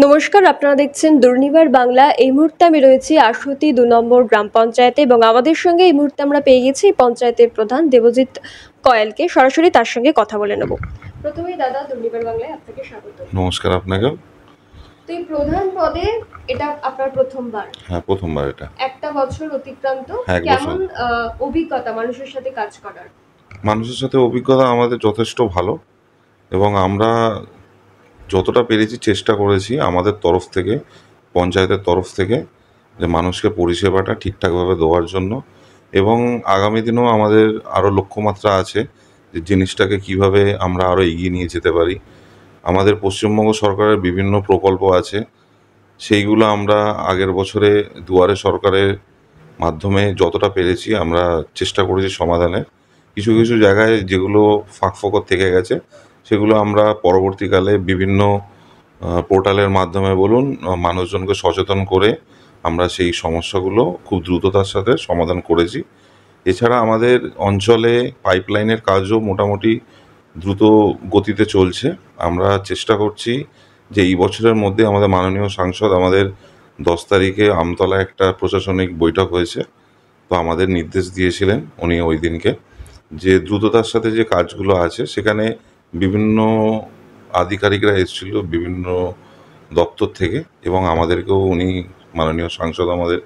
নমস্কার, আপনারা দেখছেন দুর্নিবার বাংলা। এই মুহূর্তে আমি রয়েছি আশুতি ২ নম্বর গ্রাম পঞ্চায়েতে এবং আমাদের সঙ্গে এই মুহূর্তে আমরা পেয়ে গেছি পঞ্চায়েতের প্রধান দেবজিৎ কয়ালকে। সরাসরি তার সঙ্গে কথা বলে নেব। প্রথমেই দাদা, দুর্নিবার বাংলায় আপনাকে স্বাগত। নমস্কার আপনাকেও। তো এই প্রধান পদে এটা আপনার প্রথমবার? হ্যাঁ, প্রথমবার এটা। একটা বছর অতিক্রান্ত। হ্যাঁ, ১ বছর। কেমন অভিজ্ঞতা মানুষের সাথে কাজ করার? মানুষের সাথে অভিজ্ঞতা আমাদের যথেষ্ট ভালো এবং আমরা যতটা পেরেছি চেষ্টা করেছি আমাদের তরফ থেকে, পঞ্চায়েতের তরফ থেকে, যে মানুষকে পরিষেবাটা ঠিকঠাকভাবে দেওয়ার জন্য। এবং আগামী দিনেও আমাদের আরও লক্ষ্যমাত্রা আছে যে জিনিসটাকে কীভাবে আমরা আরও এগিয়ে নিয়ে যেতে পারি। আমাদের পশ্চিমবঙ্গ সরকারের বিভিন্ন প্রকল্প আছে, সেইগুলো আমরা আগের বছরে দুয়ারে সরকারের মাধ্যমে যতটা পেরেছি আমরা চেষ্টা করেছি সমাধানের। কিছু কিছু জায়গায় যেগুলো ফাঁকফোকর থেকে গেছে সেগুলো আমরা পরবর্তীকালে বিভিন্ন পোর্টালের মাধ্যমে বলুন মানুষজনকে সচেতন করে আমরা সেই সমস্যাগুলো খুব দ্রুততার সাথে সমাধান করেছি। এছাড়া আমাদের অঞ্চলে পাইপলাইনের কাজও মোটামুটি দ্রুত গতিতে চলছে। আমরা চেষ্টা করছি যে এই বছরের মধ্যে আমাদের মাননীয় সাংসদ আমাদের 10 তারিখে আমতলায় একটা প্রশাসনিক বৈঠক হয়েছে, তো আমাদের নির্দেশ দিয়েছিলেন উনি ওই দিনকে যে দ্রুততার সাথে যে কাজগুলো আছে সেখানে বিভিন্ন আধিকারিকরা এসেছিল বিভিন্ন দপ্তর থেকে এবং আমাদেরকেও উনি মাননীয় সাংসদ আমাদের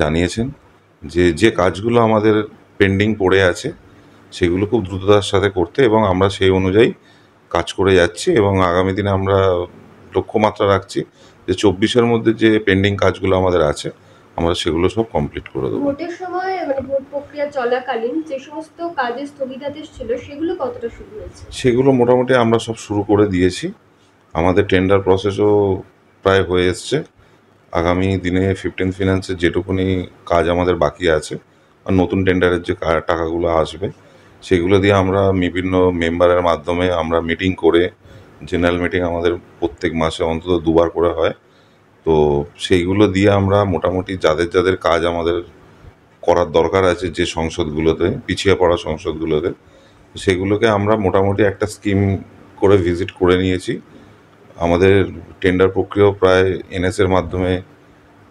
জানিয়েছেন যে যে কাজগুলো আমাদের পেন্ডিং পড়ে আছে সেগুলো খুব দ্রুততার সাথে করতে, এবং আমরা সেই অনুযায়ী কাজ করে যাচ্ছি এবং আগামী দিনে আমরা লক্ষ্যমাত্রা রাখছি যে 24-এর মধ্যে যে পেন্ডিং কাজগুলো আমাদের আছে আমরা সেগুলো সব কমপ্লিট করে দেবো। ভোটের সময় ভোট প্রক্রিয়া চলাকালীন যে সমস্ত কাজের স্থগিতাদেশ ছিল সেগুলো কতটা শুরু হয়েছে? সেগুলো মোটামুটি আমরা সব শুরু করে দিয়েছি। আমাদের টেন্ডার প্রসেসও প্রায় হয়ে এসছে। আগামী দিনে 15 ফিন্যান্সের যেটুকুনি কাজ আমাদের বাকি আছে আর নতুন টেন্ডারের যে টাকাগুলো আসবে সেগুলো দিয়ে আমরা বিভিন্ন মেম্বারের মাধ্যমে আমরা মিটিং করে, জেনারেল মিটিং আমাদের প্রত্যেক মাসে অন্তত 2বার করে হয়, তো সেইগুলো দিয়ে আমরা মোটামুটি যাদের যাদের কাজ আমাদের করার দরকার আছে যে সংসদগুলোতে, পিছিয়ে পড়া সংসদগুলোতে, সেগুলোকে আমরা মোটামুটি একটা স্কিম করে ভিজিট করে নিয়েছি। আমাদের টেন্ডার প্রক্রিয়াও প্রায় এনএসের মাধ্যমে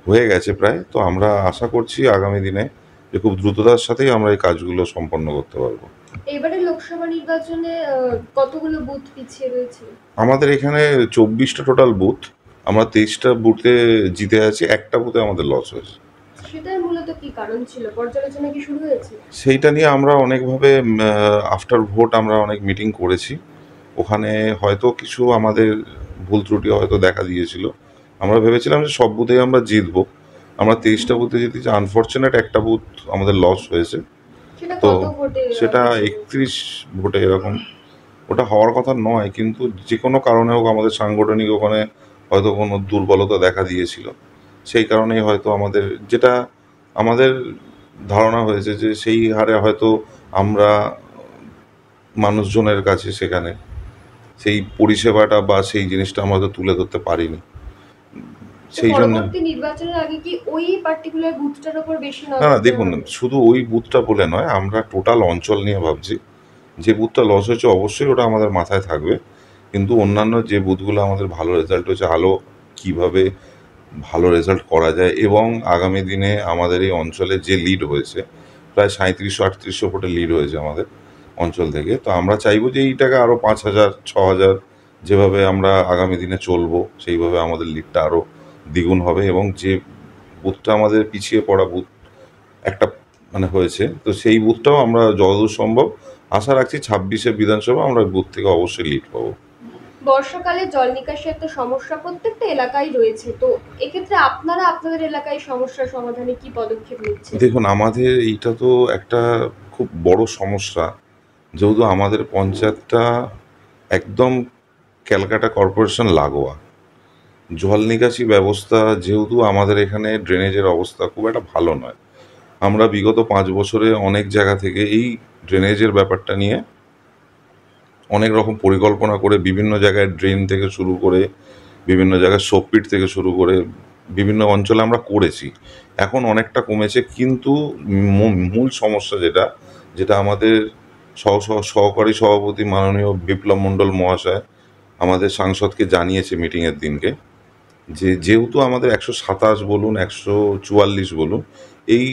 হয়ে গেছে প্রায়, তো আমরা আশা করছি আগামী দিনে যে খুব দ্রুততার সাথেই আমরা এই কাজগুলো সম্পন্ন করতে পারবো। এবারে লোকসভা নির্বাচনে কতগুলো বুথ পিছিয়ে রয়েছে? আমাদের এখানে 24টা টোটাল বুথ। আমরা 23টা বুথে জিতে আছি, একটা বুথে আমাদের লস হয়েছে। সেটার মূলত কি কারণ ছিল? পর্যালোচনা কি শুরু হয়েছে? সেইটা নিয়ে আমরা অনেকভাবে আফটার ভোট আমরা অনেক মিটিং করেছি। ওখানে হয়তো কিছু আমাদের ভুল ত্রুটি হয়তো দেখা দিয়েছিল। আমরা ভেবেছিলাম যে সব বুথেই আমরা জিতবো। আমরা 23টা বুথে জিতেছি। আনফরচুনেট একটা বুথ আমাদের লস হয়েছে। তো সেটা 31 ভোটে এরকম। ওটা হওয়ার কথা নয়, কিন্তু যে কোনো কারণে হোক আমাদের সাংগঠনিক ওখানে হয়তো কোনো দুর্বলতা দেখা দিয়েছিল। সেই কারণেই হয়তো যেটা আমাদের ধারণা হয়েছে যে সেই হারে হয়তো আমরা মানুষজনের কাছে সেখানে সেই পরিষেবাটা বা সেই জিনিসটা আমরা হয়তো তুলে ধরতে পারিনি। সেই জন্য নির্বাচনের আগে কি ওই পার্টিকুলার বুথটার উপর বেশি নজর? না, দেখুন, শুধু ওই বুথটা বলে নয়, আমরা টোটাল অঞ্চল নিয়ে ভাবছি। যে বুথটা লস হয়েছে অবশ্যই ওটা আমাদের মাথায় থাকবে, কিন্তু অন্যান্য যে বুথগুলো আমাদের ভালো রেজাল্ট হয়েছে কীভাবে ভালো রেজাল্ট করা যায়, এবং আগামী দিনে আমাদের এই অঞ্চলে যে লিড হয়েছে প্রায় 3700-3800 ভোটে লিড হয়েছে আমাদের অঞ্চল থেকে, তো আমরা চাইবো যে এইটাকে আরও 5000 6000 যেভাবে আমরা আগামী দিনে চলবো সেইভাবে আমাদের লিডটা আরও দ্বিগুণ হবে। এবং যে বুথটা আমাদের পিছিয়ে পড়া বুথ একটা হয়েছে, তো সেই বুথটাও আমরা যতদূর সম্ভব আশা রাখছি 26শে বিধানসভা আমরা বুথ থেকে অবশ্যই লিড পাবো। বর্ষাকালে জল নিকাশি একটা সমস্যা প্রত্যেকটা এলাকায় রয়েছে, তো এক্ষেত্রে আপনারা আপনাদের এলাকায় সমস্যার সমাধানে কি পদক্ষেপ নিচ্ছেন? দেখুন, আমাদের এইটা তো একটা খুব বড় সমস্যা, যেহেতু আমাদের পঞ্চায়েতটা একদম ক্যালকাটা কর্পোরেশন লাগোয়া। জল নিকাশি ব্যবস্থা যেহেতু আমাদের এখানে ড্রেনেজের অবস্থা খুব একটা ভালো নয়। আমরা বিগত 5 বছরে অনেক জায়গা থেকে এই ড্রেনেজের ব্যাপারটা নিয়ে অনেক রকম পরিকল্পনা করে বিভিন্ন জায়গায় ড্রেন থেকে শুরু করে বিভিন্ন জায়গায় সোপপিট থেকে শুরু করে বিভিন্ন অঞ্চলে আমরা করেছি। এখন অনেকটা কমেছে, কিন্তু মূল সমস্যা যেটা আমাদের সহকারী সভাপতি মাননীয় বিপ্লব মণ্ডল মহাশয় আমাদের সাংসদকে জানিয়েছে মিটিংয়ের দিনকে, যেহেতু আমাদের ১২৭ বলুন ১৪৪ বলুন এই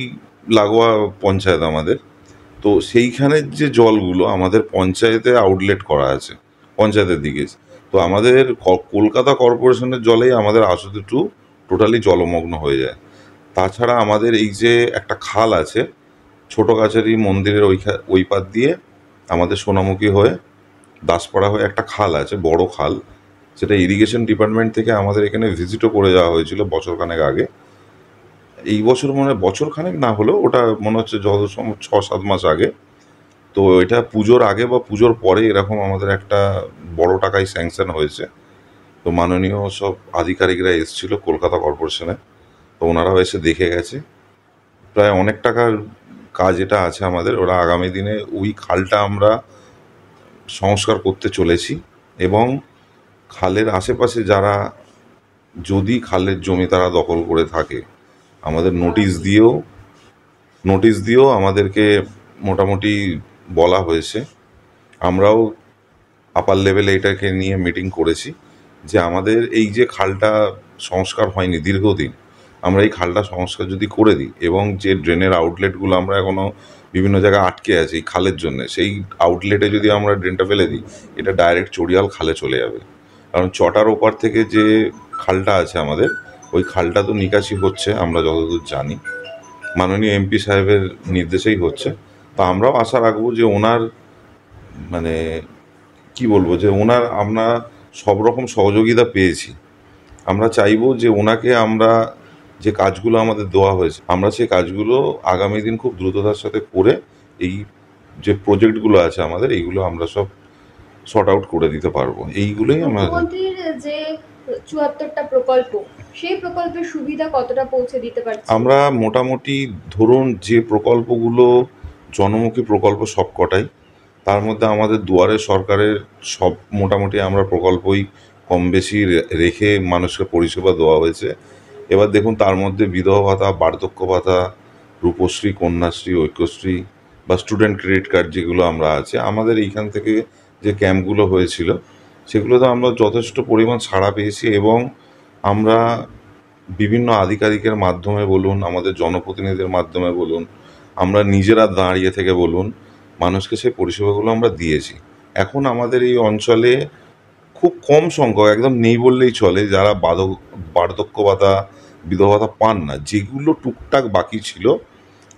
লাগোয়া পঞ্চায়েত আমাদের, তো সেইখানের যে জলগুলো আমাদের পঞ্চায়েতে আউটলেট করা আছে পঞ্চায়েতের দিকে, তো আমাদের কলকাতা কর্পোরেশনের জলেই আমাদের আশুতি টু টোটালি জলমগ্ন হয়ে যায়। তাছাড়া আমাদের এই যে একটা খাল আছে ছোট কাছারি মন্দিরের ওই পার দিয়ে আমাদের সোনামুখী হয়ে দাসপাড়া হয়ে একটা খাল আছে, বড় খাল, সেটা ইরিগেশন ডিপার্টমেন্ট থেকে আমাদের এখানে ভিজিটও করে যাওয়া হয়েছিল বছরখানেক আগে। এই বছর মনে হয় বছরখানেক না হলেও ওটা মনে হচ্ছে যত ৬-৭ মাস আগে। তো এটা পুজোর আগে বা পুজোর পরে এরকম আমাদের একটা বড় টাকায় স্যাংশন হয়েছে। তো মাননীয় সব আধিকারিকরা এসেছিল কলকাতা কর্পোরেশনে, তো ওনারাও এসে দেখে গেছে। প্রায় অনেক টাকার কাজ এটা আছে আমাদের, ওরা আগামী দিনে ওই খালটা আমরা সংস্কার করতে চলেছি। এবং খালের আশেপাশে যারা যদি খালের জমি তারা দখল করে থাকে আমাদের নোটিশ দিয়েও আমাদেরকে মোটামুটি বলা হয়েছে। আমরাও আপার লেভেলে এটাকে নিয়ে মিটিং করেছি যে আমাদের এই যে খালটা সংস্কার হয়নি দীর্ঘদিন, আমরা এই খালটা সংস্কার যদি করে দিই এবং যে ড্রেনের আউটলেটগুলো আমরা এখনও বিভিন্ন জায়গায় আটকে আছি এই খালের জন্যে, সেই আউটলেটে যদি আমরা ড্রেনটা ফেলে দিই এটা ডাইরেক্ট চড়িয়াল খালে চলে যাবে। কারণ চটার ওপার থেকে যে খালটা আছে আমাদের ওই খালটা তো নিকাশি হচ্ছে আমরা যতদূর জানি, মাননীয় এমপি সাহেবের নির্দেশেই হচ্ছে। তো আমরাও আশা রাখবো যে ওনার মানে কি বলবো যে ওনার আমরা সব রকম সহযোগিতা পেয়েছি। আমরা চাইবো যে ওনাকে আমরা যে কাজগুলো আমাদের দেওয়া হয়েছে আমরা সেই কাজগুলো আগামী দিন খুব দ্রুততার সাথে করে এই যে প্রজেক্টগুলো আছে আমাদের এইগুলো আমরা সব শর্ট আউট করে দিতে পারবো। এইগুলোই আমরা মুখ্যমন্ত্রীর যে ৭৪টা প্রকল্প, সেই প্রকল্পের সুবিধা কতটা পৌঁছে দিতে পারছি? আমরা মোটামুটি ধরুন যে প্রকল্পগুলো জনমুখী প্রকল্প সবকটাই, তার মধ্যে আমাদের দুয়ারে সরকারের সব মোটামুটি আমরা প্রকল্পই কম বেশি রেখে মানুষকে পরিষেবা দেওয়া হয়েছে। এবার দেখুন তার মধ্যে বিধবা ভাতা, বার্ধক্য ভাতা, রূপশ্রী, কন্যাশ্রী, ঐক্যশ্রী বা স্টুডেন্ট ক্রেডিট কার্ড যেগুলো আমরা আছে আমাদের এইখান থেকে যে ক্যাম্পগুলো হয়েছিল সেগুলোতে আমরা যথেষ্ট পরিমাণ ছাড়া পেয়েছি। এবং আমরা বিভিন্ন আধিকারিকের মাধ্যমে বলুন, আমাদের জনপ্রতিনিধিদের মাধ্যমে বলুন, আমরা নিজেরা দাঁড়িয়ে থেকে বলুন, মানুষকে সেই পরিষেবাগুলো আমরা দিয়েছি। এখন আমাদের এই অঞ্চলে খুব কম সংখ্যক, একদম নেই বললেই চলে, যারা বার্ধক্য ভাতা, বিধবা ভাতা পান না। যেগুলো টুকটাক বাকি ছিল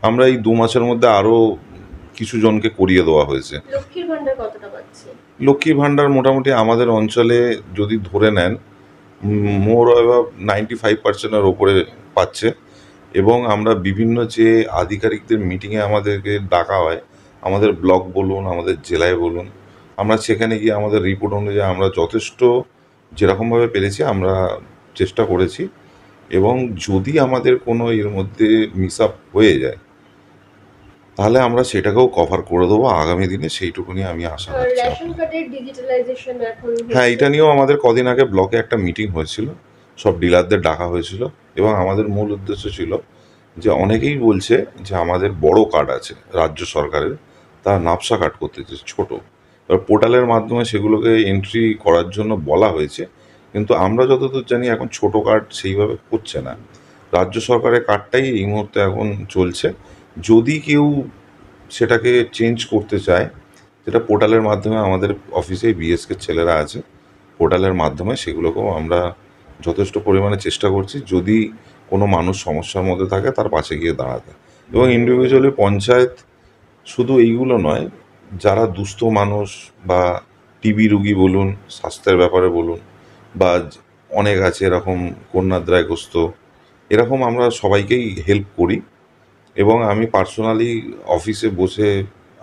আমরা এই ২ মাসের মধ্যে আরও কিছু জনকে করিয়ে দেওয়া হয়েছে। লক্ষ্মীর ভান্ডার কতটা পাচ্ছে? লক্ষ্মীর ভাণ্ডার মোটামুটি আমাদের অঞ্চলে যদি ধরে নেন মোর অ্যাবাউট 95%-এর ওপরে পাচ্ছে। এবং আমরা বিভিন্ন যে আধিকারিকদের মিটিংয়ে আমাদেরকে ডাকা হয়, আমাদের ব্লক বলুন, আমাদের জেলায় বলুন, আমরা সেখানে গিয়ে আমাদের রিপোর্ট অনুযায়ী আমরা যথেষ্ট যেরকমভাবে পেরেছি আমরা চেষ্টা করেছি। এবং যদি আমাদের কোনো এর মধ্যে মিস আপ হয়ে যায় তাহলে আমরা সেটাকেও কভার করে দেবো আগামী দিনে, সেইটুকুনি আমি আশা রাখছি। রেশন কার্ডের ডিজিটালাইজেশন এখন হ্যাঁ, হচ্ছে। এটা নিয়েও আমাদের কদিন আগে ব্লকে একটা মিটিং হয়েছিল, সব ডিলারদের ডাকা হয়েছিল। এবং আমাদের মূল উদ্দেশ্য ছিল যে অনেকেই বলছে যে আমাদের বড় কার্ড আছে রাজ্য সরকারের, তারা নাপসা কার্ড করতে চাইছে ছোটো। এবার পোর্টালের মাধ্যমে সেগুলোকে এন্ট্রি করার জন্য বলা হয়েছে, কিন্তু আমরা যতদূর জানি এখন ছোটো কার্ড সেইভাবে হচ্ছে না। রাজ্য সরকারের কার্ডটাই এই মুহূর্তে এখন চলছে। যদি কেউ সেটাকে চেঞ্জ করতে চায় সেটা পোর্টালের মাধ্যমে আমাদের অফিসে বিএসকের ছেলেরা আছে, পোর্টালের মাধ্যমে সেগুলোকেও আমরা যথেষ্ট পরিমাণে চেষ্টা করছি যদি কোনো মানুষ সমস্যার মধ্যে থাকে তার পাশে গিয়ে দাঁড়াতে। এবং ইন্ডিভিজুয়ালি পঞ্চায়েত শুধু এইগুলো নয়, যারা দুস্থ মানুষ বা টিবি রুগী বলুন, স্বাস্থ্যের ব্যাপারে বলুন, বা অনেক আছে এরকম কন্যাদ্রায়গ্রস্ত, এরকম আমরা সবাইকেই হেল্প করি। এবং আমি পার্সোনালি অফিসে বসে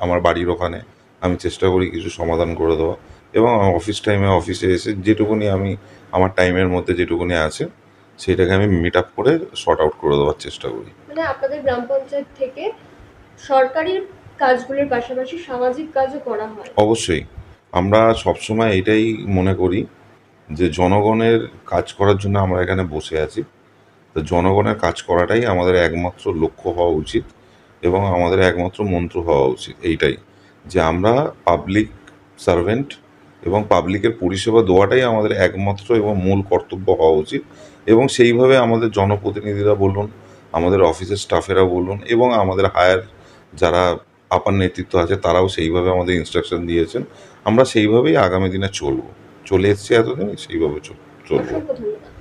আমার বাড়ির ওখানে আমি চেষ্টা করি কিছু সমাধান করে দেওয়া। এবং আমার অফিস টাইমে অফিসে এসে যেটুকুনি আমি আমার টাইমের মধ্যে যেটুকুনি আছে সেটাকে আমি মিট আপ করে শর্ট আউট করে দেওয়ার চেষ্টা করি। মানে আপনাদের গ্রাম পঞ্চায়েত থেকে সরকারি কাজগুলোর পাশাপাশি সামাজিক কাজও করা হয়? অবশ্যই আমরা সবসময় এটাই মনে করি যে জনগণের কাজ করার জন্য আমরা এখানে বসে আছি। তো জনগণের কাজ করাটাই আমাদের একমাত্র লক্ষ্য হওয়া উচিত এবং আমাদের একমাত্র মন্ত্র হওয়া উচিত এইটাই, যে আমরা পাবলিক সার্ভেন্ট এবং পাবলিকের পরিষেবা দেওয়াটাই আমাদের একমাত্র এবং মূল কর্তব্য হওয়া উচিত। এবং সেইভাবে আমাদের জনপ্রতিনিধিরা বলুন, আমাদের অফিসের স্টাফেরা বলুন এবং আমাদের হায়ার যারা আপার নেতৃত্ব আছে তারাও সেইভাবে আমাদের ইনস্ট্রাকশন দিয়েছেন। আমরা সেইভাবেই আগামী দিনে চলে এসেছি এতদিন, সেইভাবে চলবো। অসংখ্য ধন্যবাদ।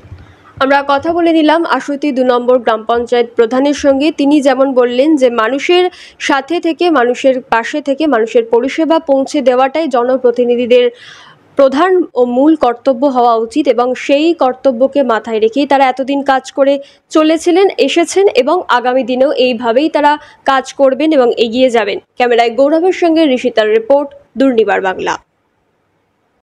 আমরা কথা বলে নিলাম আশুতি ২ নম্বর গ্রাম পঞ্চায়েত প্রধানের সঙ্গে। তিনি যেমন বললেন যে মানুষের সাথে থেকে, মানুষের পাশে থেকে মানুষের পরিষেবা পৌঁছে দেওয়াটাই জনপ্রতিনিধিদের প্রধান ও মূল কর্তব্য হওয়া উচিত, এবং সেই কর্তব্যকে মাথায় রেখেই তারা এতদিন কাজ করে এসেছেন এবং আগামী দিনেও এইভাবেই তারা কাজ করবেন এবং এগিয়ে যাবেন। ক্যামেরায় গৌরবের সঙ্গে ঋষিতার রিপোর্ট, দুর্নিবার বাংলা।